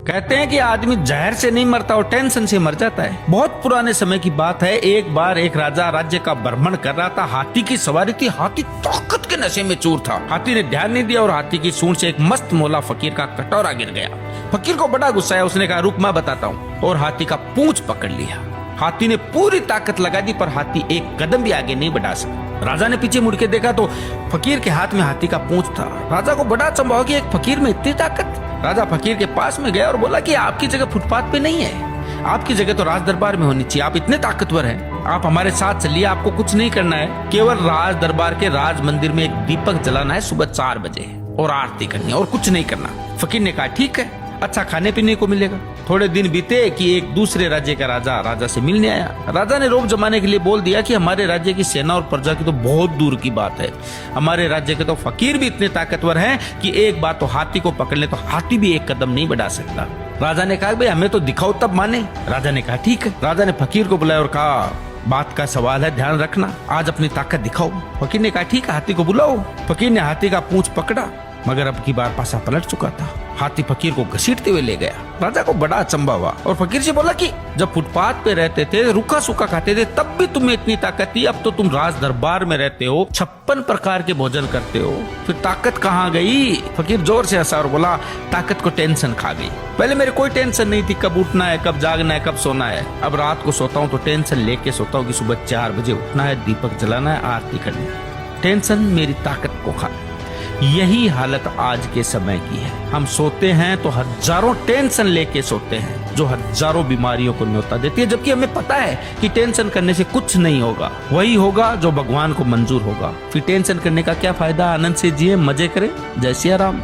कहते हैं कि आदमी जहर से नहीं मरता और टेंशन से मर जाता है। बहुत पुराने समय की बात है। एक बार एक राजा राज्य का भ्रमण कर रहा था। हाथी की सवारी थी। हाथी ताकत के नशे में चूर था। हाथी ने ध्यान नहीं दिया और हाथी की सूंड से एक मस्त मौला फकीर का कटोरा गिर गया। फकीर को बड़ा गुस्सा आया। उसने कहा, रुक मैं बताता हूँ, और हाथी का पूंछ पकड़ लिया। हाथी ने पूरी ताकत लगा दी पर हाथी एक कदम भी आगे नहीं बढ़ा सका। राजा ने पीछे मुड़ के देखा तो फकीर के हाथ में हाथी का पूंछ था। राजा को बड़ा अचंभा हो कि एक फकीर में इतनी ताकत। राजा फकीर के पास में गया और बोला कि आपकी जगह फुटपाथ पे नहीं है, आपकी जगह तो राज दरबार में होनी चाहिए। आप इतने ताकतवर हैं, आप हमारे साथ चलिए। आपको कुछ नहीं करना है, केवल राज दरबार के राज मंदिर में एक दीपक जलाना है सुबह 4 बजे और आरती करनी है और कुछ नहीं करना। फकीर ने कहा, ठीक है, अच्छा खाने पीने को मिलेगा। थोड़े दिन बीते कि एक दूसरे राज्य का राजा से मिलने आया। राजा ने रोक जमाने के लिए बोल दिया कि हमारे राज्य की सेना और प्रजा की तो बहुत दूर की बात है, हमारे राज्य के तो फकीर भी इतने ताकतवर हैं कि एक बार तो हाथी को पकड़ ले तो हाथी भी एक कदम नहीं बढ़ा सकता। राजा ने कहा, भाई हमें तो दिखाओ तब माने। राजा ने कहा, ठीक है। राजा ने फकीर को बुलाया और कहा, बात का सवाल है, ध्यान रखना, आज अपनी ताकत दिखाओ। फकीर ने कहा, ठीक है, हाथी को बुलाओ। फकीर ने हाथी का पूंछ पकड़ा मगर अब की बार पासा पलट चुका था। हाथी फकीर को घसीटते हुए ले गया। राजा को बड़ा अचंभा हुआ और फकीर से बोला कि जब फुटपाथ पे रहते थे, रूखा सूखा खाते थे, तब भी तुम्हें इतनी ताकत थी। अब तो तुम राज दरबार में रहते हो, 56 प्रकार के भोजन करते हो, फिर ताकत कहाँ गई? फकीर जोर से हंसा और बोला, ताकत को टेंशन खा गई। पहले मेरे कोई टेंशन नहीं थी, कब उठना है, कब जागना है, कब सोना है। अब रात को सोता हूँ तो टेंशन लेके सोता हूँ कि सुबह 4 बजे उठना है, दीपक जलाना है, आरती करनी है। टेंशन मेरी ताकत को खा। यही हालत आज के समय की है। हम सोते हैं तो हजारों टेंशन लेके सोते हैं जो हजारों बीमारियों को न्योता देती है, जबकि हमें पता है कि टेंशन करने से कुछ नहीं होगा। वही होगा जो भगवान को मंजूर होगा। फिर टेंशन करने का क्या फायदा? आनंद से जिए, मजे करें। जय सिया राम।